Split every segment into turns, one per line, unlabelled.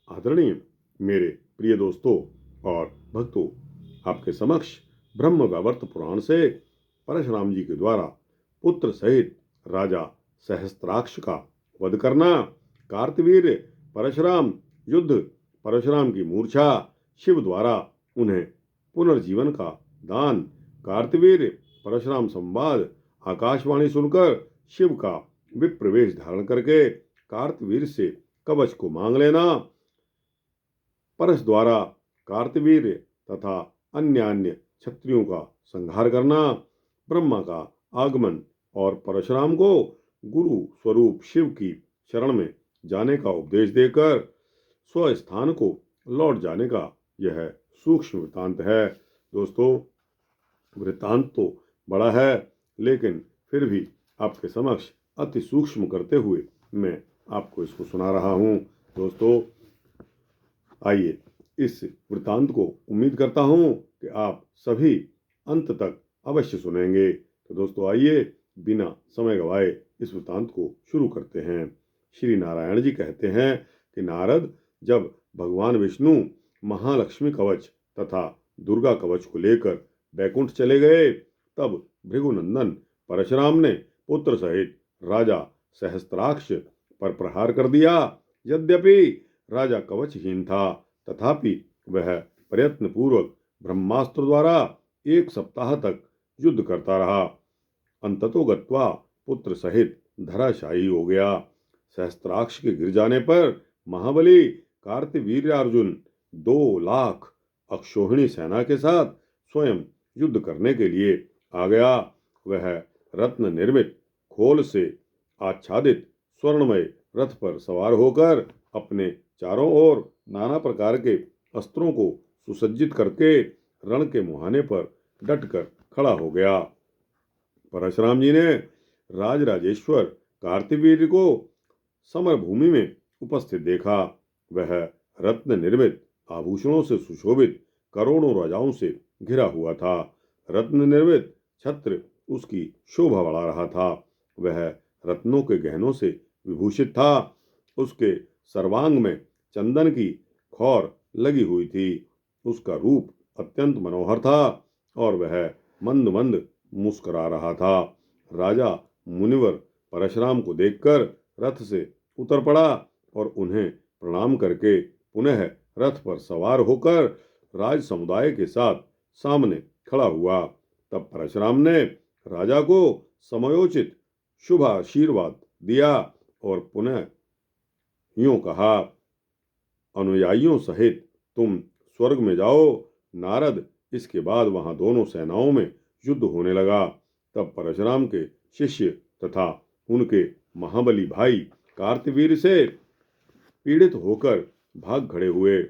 आदरणीय मेरे प्रिय दोस्तों और भक्तों, आपके समक्ष ब्रह्म वैवर्त पुराण से परशुराम जी के द्वारा पुत्र सहित राजा सहस्त्राक्ष का वध करना, कार्तवीर्य परशुराम युद्ध, परशुराम की मूर्छा, शिव द्वारा उन्हें पुनर्जीवन का दान, कार्तवीर्य परशुराम संवाद, आकाशवाणी सुनकर शिव का विप्रवेश धारण करके कार्तवीर्य से कवच को मांग लेना, परस द्वारा कार्तवीर्य तथा अन्य अन्य क्षत्रियों का संहार करना, ब्रह्मा का आगमन और परशुराम को गुरु स्वरूप शिव की शरण में जाने का उपदेश देकर स्वस्थान को लौट जाने का यह सूक्ष्म वृत्तांत है। दोस्तों, वृत्तांत तो बड़ा है, लेकिन फिर भी आपके समक्ष अति सूक्ष्म करते हुए मैं आपको इसको सुना रहा हूँ। दोस्तों, आइए इस वृत्तांत को उम्मीद करता हूँ कि आप सभी अंत तक अवश्य सुनेंगे। तो दोस्तों, आइए बिना समय गवाए इस वृत्तांत को शुरू करते हैं। श्री नारायण जी कहते हैं कि नारद जब भगवान विष्णु महालक्ष्मी कवच तथा दुर्गा कवच को लेकर बैकुंठ चले गए, तब भृगुनंदन परशुराम ने पुत्र सहित राजा सहस्त्राक्ष पर प्रहार कर दिया। यद्यपि राजा कवचहीन था, तथापि वह प्रयत्न पूर्वक ब्रह्मास्त्र द्वारा 1 सप्ताह तक युद्ध करता रहा। अंततो गत्वा पुत्र सहित धराशायी हो गया। सहस्त्राक्ष के गिर जाने पर महाबली कार्तवीर्यार्जुन 2 लाख अक्षोहिणी सेना के साथ स्वयं युद्ध करने के लिए आ गया। वह रत्न निर्मित खोल से आच्छादित स्वर्णमय रथ पर सवार होकर अपने चारों ओर नाना प्रकार के अस्त्रों को सुसज्जित करके रण के मुहाने पर डटकर खड़ा हो गया। परशुराम जी ने राजराजेश्वर कार्तवीर्य को समर भूमि में उपस्थित देखा। वह रत्न निर्मित आभूषणों से सुशोभित करोड़ों राजाओं से घिरा हुआ था। रत्न निर्मित छत्र उसकी शोभा बढ़ा रहा था। वह रत्नों के गहनों से विभूषित था। उसके सर्वांग में चंदन की खौर लगी हुई थी। उसका रूप अत्यंत मनोहर था और वह मंद मंद मुस्कुरा रहा था। राजा मुनिवर परशुराम को देखकर रथ से उतर पड़ा और उन्हें प्रणाम करके पुनः रथ पर सवार होकर राज समुदाय के साथ सामने खड़ा हुआ। तब परशुराम ने राजा को समयोचित शुभ आशीर्वाद दिया और पुनः यूं कहा, अनुयायियों सहित तुम स्वर्ग में जाओ। नारद इसके बाद वहां दोनों सेनाओं में युद्ध होने लगा। तब परशुराम के शिष्य तथा उनके महाबली भाई कार्तवीर्य से पीड़ित होकर भाग खड़े हुए।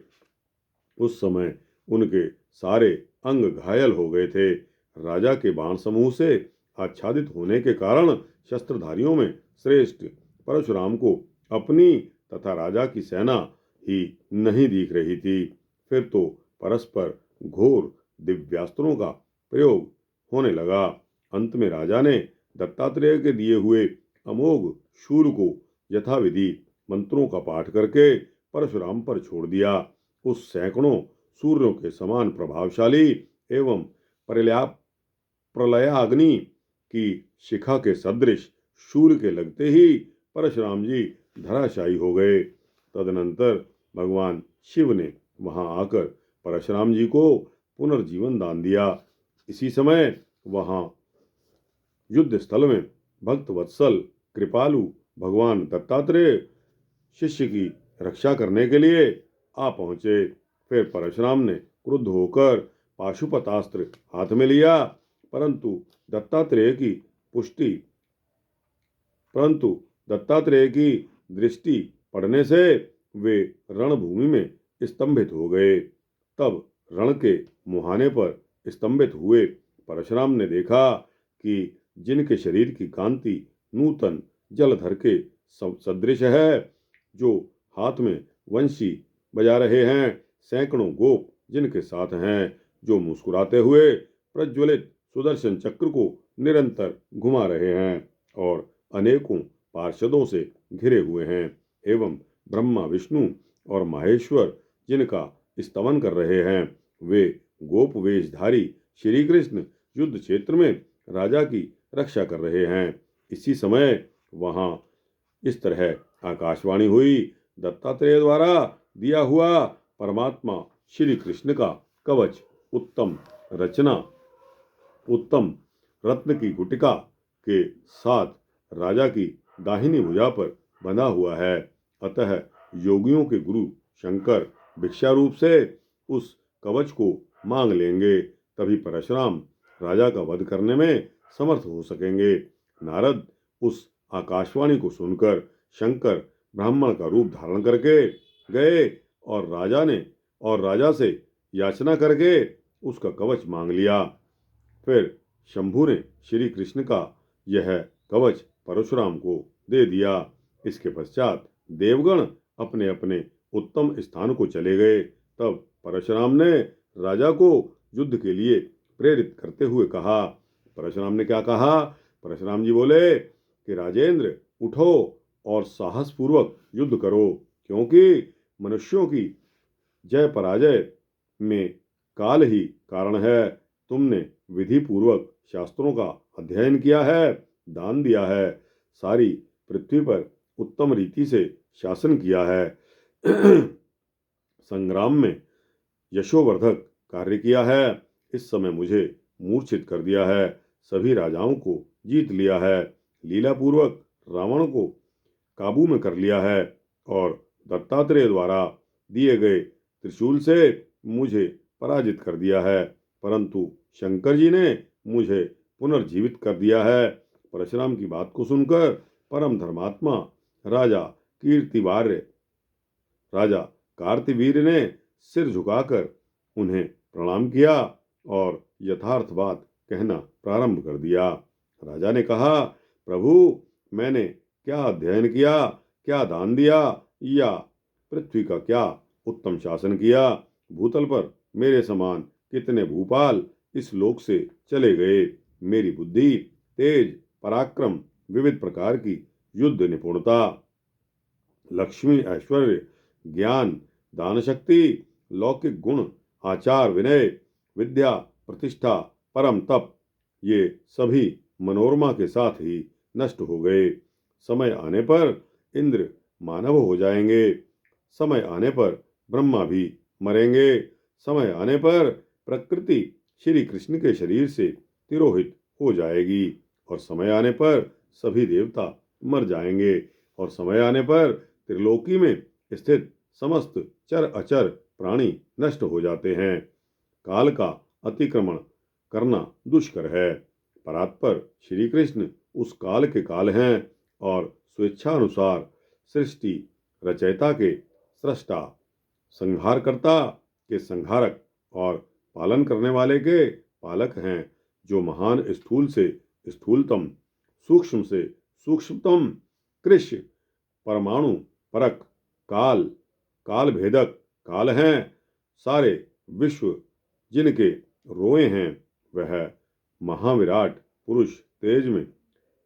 उस समय उनके सारे अंग घायल हो गए थे। राजा के बाण समूह से आच्छादित होने के कारण शस्त्रधारियों में श्रेष्ठ परशुराम को अपनी तथा राजा की सेना ही नहीं दिख रही थी। फिर तो परस्पर घोर दिव्यास्त्रों का प्रयोग होने लगा। अंत में राजा ने दत्तात्रेय के दिए हुए अमोघ शूल को यथाविधि मंत्रों का पाठ करके परशुराम पर छोड़ दिया। उस सैकड़ों सूर्यों के समान प्रभावशाली एवं प्रलयाग्नि की शिखा के सदृश शूल के लगते ही परशुराम जी धराशायी हो गए। तदनंतर भगवान शिव ने वहां आकर परशुराम जी को पुनर्जीवन दान दिया। इसी समय वहां युद्ध स्थल में भक्त वत्सल कृपालु भगवान दत्तात्रेय शिष्य की रक्षा करने के लिए आ पहुंचे। फिर परशुराम ने क्रुद्ध होकर पाशुपतास्त्र हाथ में लिया, परंतु दत्तात्रेय की दृष्टि पड़ने से वे रणभूमि में स्तंभित हो गए। तब रण के मुहाने पर स्तंभित हुए परशुराम ने देखा कि जिनके शरीर की कांति नूतन जलधर के सदृश है, जो हाथ में वंशी बजा रहे हैं, सैकड़ों गोप जिनके साथ हैं, जो मुस्कुराते हुए प्रज्वलित सुदर्शन चक्र को निरंतर घुमा रहे हैं और अनेकों पार्षदों से घिरे हुए हैं, एवं ब्रह्मा विष्णु और माहेश्वर जिनका स्तवन कर रहे हैं, वे गोप वेशधारी श्री कृष्ण युद्ध क्षेत्र में राजा की रक्षा कर रहे हैं। इसी समय वहां इस तरह आकाशवाणी हुई, दत्तात्रेय द्वारा दिया हुआ परमात्मा श्री कृष्ण का कवच उत्तम रचना, उत्तम रत्न की गुटिका के साथ राजा की दाहिनी भुजा पर बंधा हुआ है। अतः योगियों के गुरु शंकर भिक्षा रूप से उस कवच को मांग लेंगे, तभी परशुराम राजा का वध करने में समर्थ हो सकेंगे। नारद उस आकाशवाणी को सुनकर शंकर ब्राह्मण का रूप धारण करके गए और राजा से याचना करके उसका कवच मांग लिया। फिर शंभु ने श्री कृष्ण का यह कवच परशुराम को दे दिया। इसके पश्चात देवगण अपने अपने उत्तम स्थान को चले गए। तब परशुराम ने राजा को युद्ध के लिए प्रेरित करते हुए कहा। परशुराम ने क्या कहा? परशुराम जी बोले कि राजेंद्र, उठो और साहस पूर्वक युद्ध करो, क्योंकि मनुष्यों की जय पराजय में काल ही कारण है। तुमने विधि पूर्वक शास्त्रों का अध्ययन किया है, दान दिया है, सारी पृथ्वी पर उत्तम रीति से शासन किया है, संग्राम में यशोवर्धक कार्य किया है। इस समय मुझे मूर्छित कर दिया है, सभी राजाओं को जीत लिया है, लीला पूर्वक रावण को काबू में कर लिया है और दत्तात्रेय द्वारा दिए गए त्रिशूल से मुझे पराजित कर दिया है, परंतु शंकर जी ने मुझे पुनर्जीवित कर दिया है। परशुराम की बात को सुनकर परम धर्मात्मा राजा कार्तिवीर ने सिर झुकाकर उन्हें प्रणाम किया और यथार्थ बात कहना प्रारंभ कर दिया। राजा ने कहा, प्रभु, मैंने क्या अध्ययन किया, क्या दान दिया या पृथ्वी का क्या उत्तम शासन किया? भूतल पर मेरे समान कितने भूपाल इस लोक से चले गए। मेरी बुद्धि, तेज, पराक्रम, विविध प्रकार की युद्ध निपुणता, लक्ष्मी, ऐश्वर्य, ज्ञान, दान शक्ति, लौकिक गुण, आचार विनय, विद्या, प्रतिष्ठा, परम तप, ये सभी मनोरमा के साथ ही नष्ट हो गए। समय आने पर इंद्र मानव हो जाएंगे, समय आने पर ब्रह्मा भी मरेंगे, समय आने पर प्रकृति श्री कृष्ण के शरीर से तिरोहित हो जाएगी और समय आने पर सभी देवता मर जाएंगे और समय आने पर त्रिलोकी में स्थित समस्त चर अचर प्राणी नष्ट हो जाते हैं। काल का अतिक्रमण करना दुष्कर है। परात्पर श्री कृष्ण उस काल के काल हैं और स्वेच्छानुसार सृष्टि रचयिता के सृष्टा, संहारकर्ता के संहारक और पालन करने वाले के पालक हैं, जो महान स्थूल से स्थूलतम, सूक्ष्म से सूक्ष्मतम, कृष, परमाणु परक, काल, काल भेदक काल हैं। सारे विश्व जिनके रोए हैं, वह महाविराट पुरुष तेज में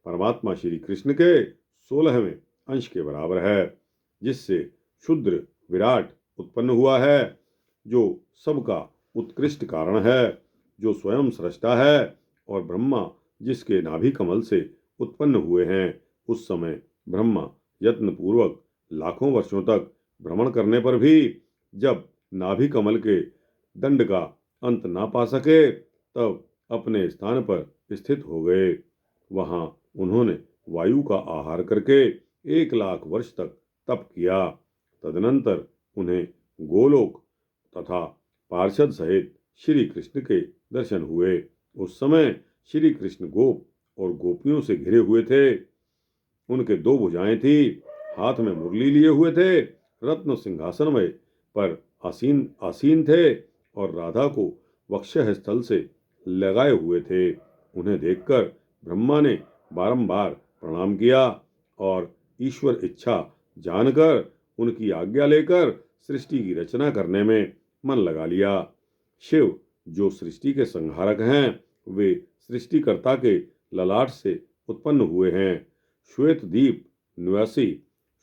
परमात्मा श्री कृष्ण के 16वें अंश के बराबर है, जिससे शुद्र विराट उत्पन्न हुआ है, जो सबका उत्कृष्ट कारण है, जो स्वयं सृष्टा है और ब्रह्मा जिसके नाभि कमल से उत्पन्न हुए हैं। उस समय ब्रह्मा यत्न पूर्वक लाखों वर्षों तक भ्रमण करने पर भी जब नाभि कमल के दंड का अंत ना पा सके, तब अपने स्थान पर स्थित हो गए। वहां उन्होंने वायु का आहार करके 1 लाख वर्ष तक तप किया। तदनंतर उन्हें गोलोक तथा पार्षद सहित श्री कृष्ण के दर्शन हुए। उस समय श्री कृष्ण गोप और गोपियों से घिरे हुए थे। उनके 2 भुजाएं थी, हाथ में मुरली लिए हुए थे, रत्न सिंहासन में पर आसीन थे और राधा को वक्षः स्थल से लगाए हुए थे। उन्हें देखकर ब्रह्मा ने बारंबार प्रणाम किया और ईश्वर इच्छा जानकर उनकी आज्ञा लेकर सृष्टि की रचना करने में मन लगा लिया। शिव जो सृष्टि के संहारक हैं, वे सृष्टिकर्ता के ललाट से उत्पन्न हुए हैं। श्वेत दीप निवासी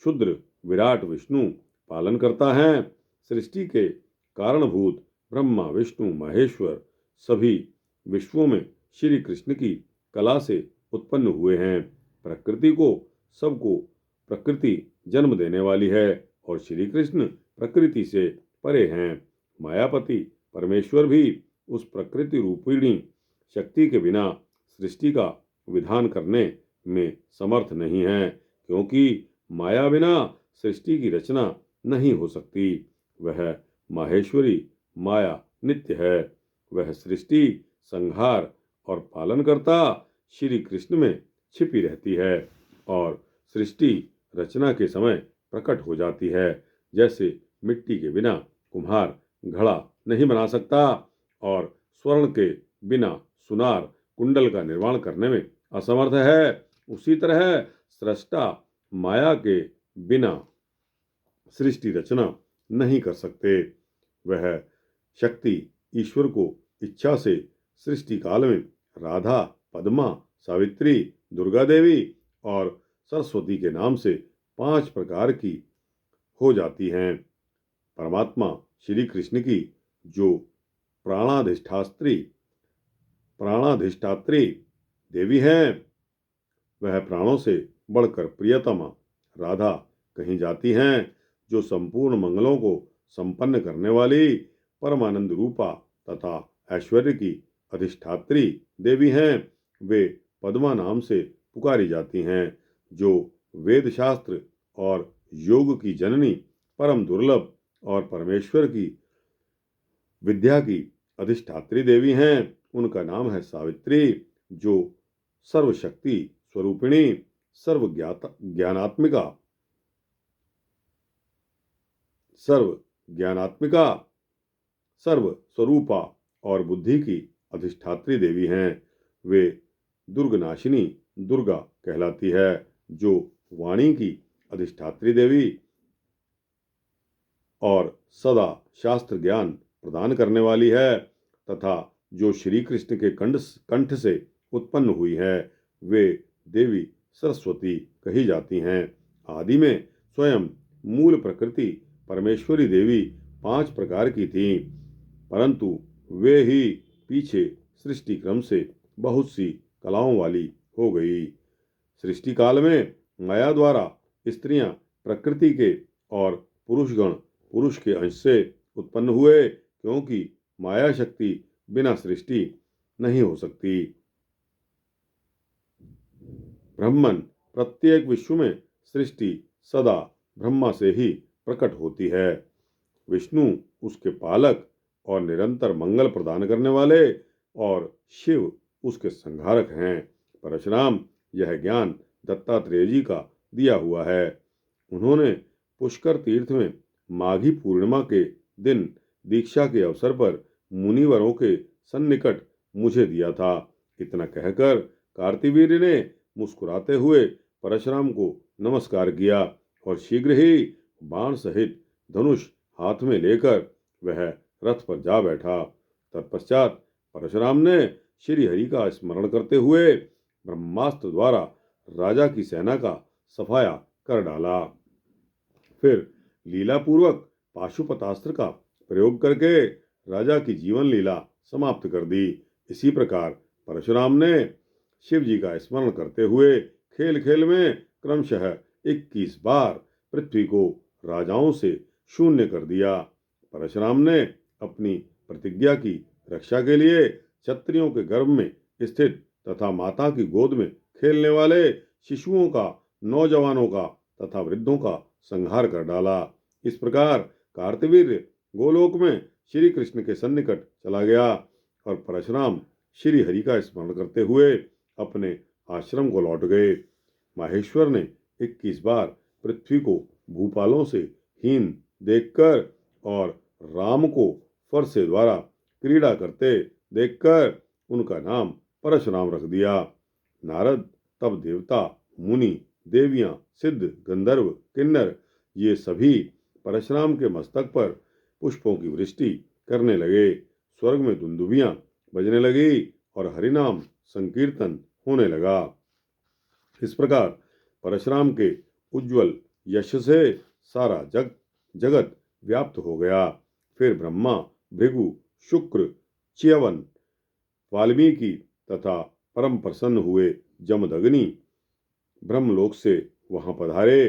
शुद्र विराट विष्णु पालन करता है। सृष्टि के कारणभूत ब्रह्मा विष्णु महेश्वर सभी विश्वों में श्री कृष्ण की कला से उत्पन्न हुए हैं। प्रकृति को सबको प्रकृति जन्म देने वाली है और श्री कृष्ण प्रकृति से परे हैं। मायापति परमेश्वर भी उस प्रकृति रूपिणी शक्ति के बिना सृष्टि का विधान करने में समर्थ नहीं है, क्योंकि माया बिना सृष्टि की रचना नहीं हो सकती। वह माहेश्वरी माया नित्य है। वह सृष्टि संहार और पालनकर्ता श्री कृष्ण में छिपी रहती है और सृष्टि रचना के समय प्रकट हो जाती है। जैसे मिट्टी के बिना कुम्हार घड़ा नहीं बना सकता और स्वर्ण के बिना सुनार कुंडल का निर्माण करने में असमर्थ है, उसी तरह सृष्टा माया के बिना सृष्टि रचना नहीं कर सकते। वह शक्ति ईश्वर को इच्छा से सृष्टि काल में राधा, पद्मा, सावित्री, दुर्गा देवी और सरस्वती के नाम से 5 प्रकार की हो जाती हैं। परमात्मा श्री कृष्ण की जो प्राणाधिष्ठात्री देवी हैं, वह प्राणों से बढ़कर प्रियतमा राधा कहीं जाती हैं। जो संपूर्ण मंगलों को संपन्न करने वाली परमानंद रूपा तथा ऐश्वर्य की अधिष्ठात्री देवी हैं, वे पद्मा नाम से पुकारी जाती हैं। जो वेद शास्त्र और योग की जननी परम दुर्लभ और परमेश्वर की विद्या की अधिष्ठात्री देवी हैं, उनका नाम है सावित्री। जो सर्वशक्ति स्वरूपिणी सर्व ज्ञानात्मिका सर्व स्वरूपा और बुद्धि की अधिष्ठात्री देवी हैं। वे दुर्गनाशिनी दुर्गा कहलाती है। जो वाणी की अधिष्ठात्री देवी और सदा शास्त्र ज्ञान प्रदान करने वाली है तथा जो श्री कृष्ण के कंठ से उत्पन्न हुई है, वे देवी सरस्वती कही जाती हैं। आदि में स्वयं मूल प्रकृति परमेश्वरी देवी 5 प्रकार की थीं, परंतु वे ही पीछे सृष्टि क्रम से बहुत सी कलाओं वाली हो गई। सृष्टि काल में माया द्वारा स्त्रियां प्रकृति के और पुरुषगण पुरुष के अंश से उत्पन्न हुए, क्योंकि माया शक्ति बिना सृष्टि नहीं हो सकती। ब्रह्मन प्रत्येक विश्व में सृष्टि सदा ब्रह्मा से ही प्रकट होती है। विष्णु उसके पालक और निरंतर मंगल प्रदान करने वाले और शिव उसके संहारक हैं। परशुराम यह ज्ञान दत्तात्रेय जी का दिया हुआ है। उन्होंने पुष्कर तीर्थ में माघी पूर्णिमा के दिन दीक्षा के अवसर पर मुनिवरों के सन्निकट मुझे दिया था। इतना कहकर कार्तिवीर्य ने मुस्कुराते हुए परशुराम को नमस्कार किया और शीघ्र ही बाण सहित धनुष हाथ में लेकर वह रथ पर जा बैठा। तत्पश्चात परशुराम ने श्री हरि का स्मरण करते हुए ब्रह्मास्त्र द्वारा राजा की सेना का सफाया कर डाला। फिर लीलापूर्वक पाशुपतास्त्र का प्रयोग करके राजा की जीवन लीला समाप्त कर दी। इसी प्रकार परशुराम ने शिव जी का स्मरण करते हुए खेल खेल में क्रमशः 21 बार पृथ्वी को राजाओं से शून्य कर दिया। परशुराम ने अपनी प्रतिज्ञा की रक्षा के लिए क्षत्रियों के गर्भ में स्थित तथा माता की गोद में खेलने वाले शिशुओं का, नौजवानों का तथा वृद्धों का संहार कर डाला। इस प्रकार कार्तवीर्य गोलोक में श्री कृष्ण के सन्निकट चला गया और परशुराम श्री हरि का स्मरण करते हुए अपने आश्रम को लौट गए। माहेश्वर ने 21 बार पृथ्वी को भूपालों से हीन देखकर और राम को फरसे द्वारा क्रीड़ा करते देखकर उनका नाम परशुराम रख दिया। नारद तब देवता, मुनि, देवियां, सिद्ध, गंधर्व, किन्नर ये सभी परशुराम के मस्तक पर पुष्पों की वृष्टि करने लगे। स्वर्ग में दुंदुभियां बजने लगी और हरिनाम संकीर्तन होने लगा। इस प्रकार परशुराम के उज्जवल यश से सारा जग जगत व्याप्त हो गया। फिर ब्रह्मा, भृगु, शुक्र, च्यवन, वाल्मीकि तथा परम प्रसन्न हुए जमदग्नि ब्रह्मलोक से वहां पधारे।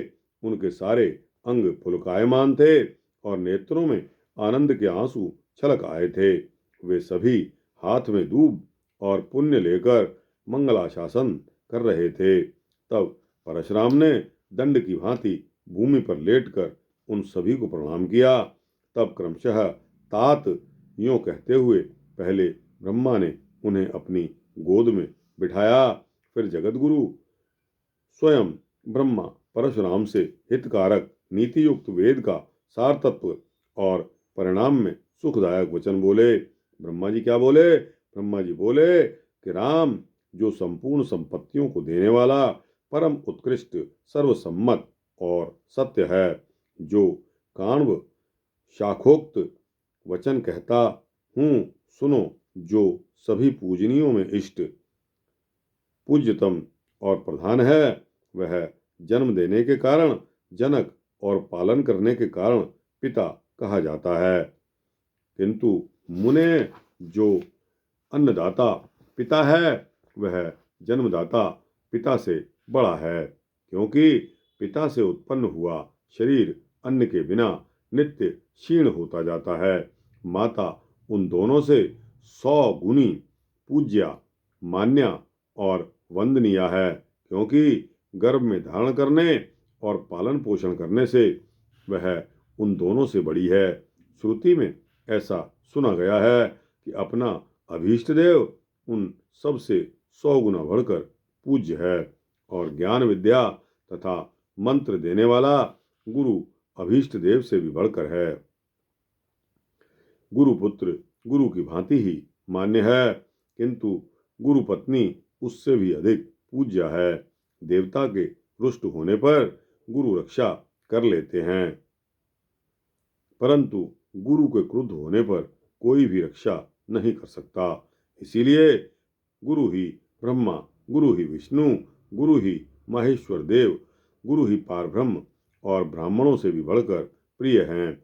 उनके सारे अंग पुलकायमान थे और नेत्रों में आनंद के आंसू छलक आए थे। वे सभी हाथ में दूब और पुण्य लेकर मंगलाशासन कर रहे थे। तब परशुराम ने दंड की भांति भूमि पर लेटकर उन सभी को प्रणाम किया। तब क्रमशः तात यों कहते हुए पहले ब्रह्मा ने उन्हें अपनी गोद में बिठाया। फिर जगतगुरु स्वयं ब्रह्मा परशुराम से हितकारक नीति युक्त वेद का सार तत्व और परिणाम में सुखदायक वचन बोले। ब्रह्मा जी क्या बोले? ब्रह्मा जी बोले कि राम जो संपूर्ण संपत्तियों को देने वाला परम उत्कृष्ट सर्वसम्मत और सत्य है, जो काण्व शाखोक्त वचन कहता हूँ सुनो, जो सभी पूजनियों में इष्ट पूज्यतम और प्रधान है, वह जन्म देने के कारण जनक और पालन करने के कारण पिता कहा जाता है। किंतु मुने जो अन्नदाता पिता है, वह जन्मदाता पिता से बड़ा है, क्योंकि पिता से उत्पन्न हुआ शरीर अन्न के बिना नित्य क्षीण होता जाता है। माता उन दोनों से 100 गुनी पूज्या, मान्या और वंदनीय है, क्योंकि गर्भ में धारण करने और पालन पोषण करने से वह उन दोनों से बड़ी है। श्रुति में ऐसा सुना गया है कि अपना अभीष्ट देव उन सब से 100 गुना बढ़कर पूज्य है, और ज्ञान विद्या तथा मंत्र देने वाला गुरु अभीष्ट देव से भी बढ़कर है। गुरुपुत्र गुरु की भांति ही मान्य है, किंतु गुरु पत्नी उससे भी अधिक पूज्य है। देवता के रुष्ट होने पर गुरु रक्षा कर लेते हैं, परंतु गुरु के क्रुद्ध होने पर कोई भी रक्षा नहीं कर सकता। इसीलिए गुरु ही ब्रह्मा, गुरु ही विष्णु, गुरु ही महेश्वर देव, गुरु ही पारब्रह्म और ब्राह्मणों से भी बढ़कर प्रिय हैं।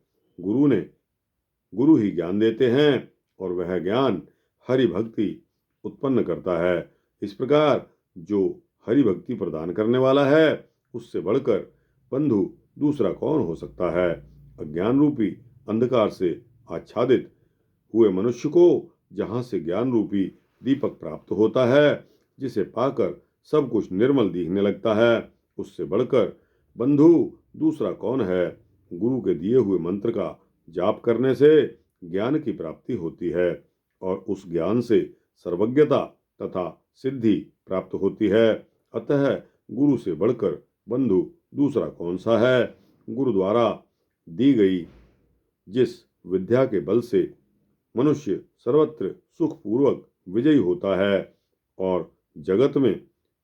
गुरु ही ज्ञान देते हैं और वह ज्ञान हरि भक्ति उत्पन्न करता है। इस प्रकार जो हरि भक्ति प्रदान करने वाला है, उससे बढ़कर बंधु दूसरा कौन हो सकता है। अज्ञान रूपी अंधकार से आच्छादित हुए मनुष्य को जहां से ज्ञान रूपी दीपक प्राप्त होता है, जिसे पाकर सब कुछ निर्मल दिखने लगता है, उससे बढ़कर बंधु दूसरा कौन है। गुरु के दिए हुए मंत्र का जाप करने से ज्ञान की प्राप्ति होती है और उस ज्ञान से सर्वज्ञता तथा सिद्धि प्राप्त होती है। अतः गुरु से बढ़कर बंधु दूसरा कौन सा है। गुरु द्वारा दी गई जिस विद्या के बल से मनुष्य सर्वत्र सुखपूर्वक विजयी होता है और जगत में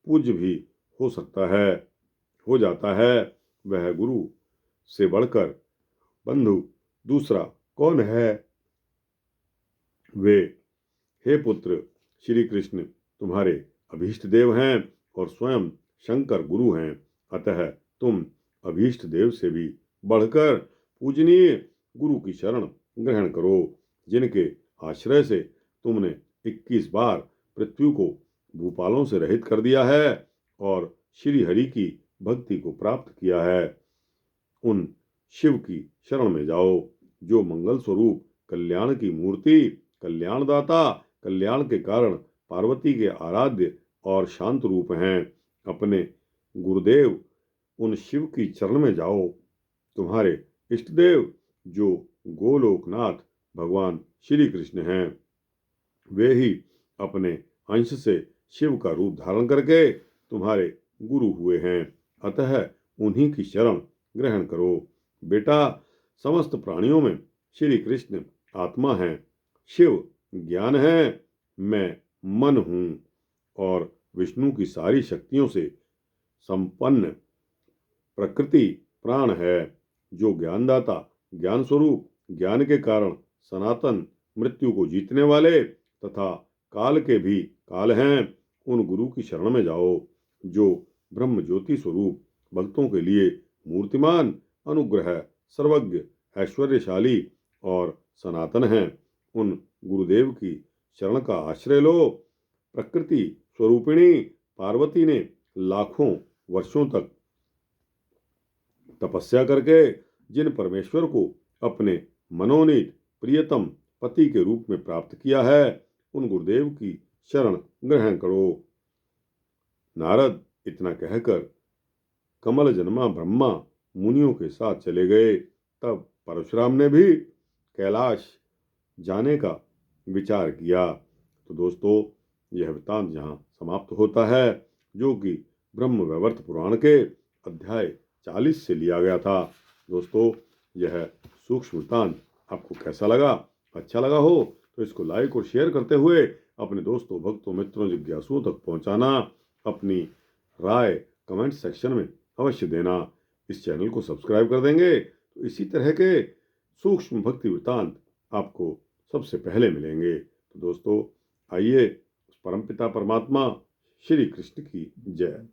पूज्य भी हो जाता है, वह गुरु से बढ़कर बंधु दूसरा कौन है। वे, हे पुत्र, श्री कृष्ण तुम्हारे अभीष्ट देव हैं और स्वयं शंकर गुरु हैं। अतः तुम अभीष्ट देव से भी बढ़कर पूजनीय गुरु की शरण ग्रहण करो, जिनके आश्रय से तुमने 21 बार पृथ्वी को भूपालों से रहित कर दिया है और श्री हरि की भक्ति को प्राप्त किया है। उन शिव की शरण में जाओ, जो मंगल स्वरूप कल्याण की मूर्ति, कल्याणदाता, कल्याण के कारण पार्वती के आराध्य और शांत रूप हैं। अपने गुरुदेव उन शिव की चरण में जाओ। तुम्हारे इष्ट देव जो गोलोकनाथ भगवान श्री कृष्ण हैं, वे ही अपने अंश से शिव का रूप धारण करके तुम्हारे गुरु हुए हैं। अतः उन्हीं की शरण ग्रहण करो। बेटा, समस्त प्राणियों में श्री कृष्ण आत्मा है, शिव ज्ञान है, मैं मन हूँ और विष्णु की सारी शक्तियों से संपन्न प्रकृति प्राण है, जो ज्ञानदाता, ज्ञान स्वरूप, ज्ञान के कारण सनातन मृत्यु को जीतने वाले तथा काल के भी काल हैं। उन गुरु की शरण में जाओ, जो ब्रह्म ज्योति स्वरूप भक्तों के लिए मूर्तिमान अनुग्रह सर्वज्ञ, ऐश्वर्यशाली और सनातन हैं। उन गुरुदेव की शरण का आश्रय लो। प्रकृति स्वरूपिणी पार्वती ने लाखों वर्षों तक तपस्या करके जिन परमेश्वर को अपने मनोनीत प्रियतम पति के रूप में प्राप्त किया है, उन गुरुदेव की शरण ग्रहण करो। नारद इतना कहकर कमल जन्मा ब्रह्मा मुनियों के साथ चले गए। तब परशुराम ने भी कैलाश जाने का विचार किया। तो दोस्तों, यह वृत्तांत यहाँ समाप्त होता है, जो कि ब्रह्म वैवर्त पुराण के अध्याय 40 से लिया गया था। दोस्तों, यह सूक्ष्म वृत्तांत आपको कैसा लगा? अच्छा लगा हो तो इसको लाइक और शेयर करते हुए अपने दोस्तों, भक्तों, मित्रों, जिज्ञासुओं तक पहुंचाना। अपनी राय कमेंट सेक्शन में अवश्य देना। इस चैनल को सब्सक्राइब कर देंगे तो इसी तरह के सूक्ष्म भक्ति वृत्तांत आपको सबसे पहले मिलेंगे। तो दोस्तों, आइए उस परमपिता परमात्मा श्री कृष्ण की जय।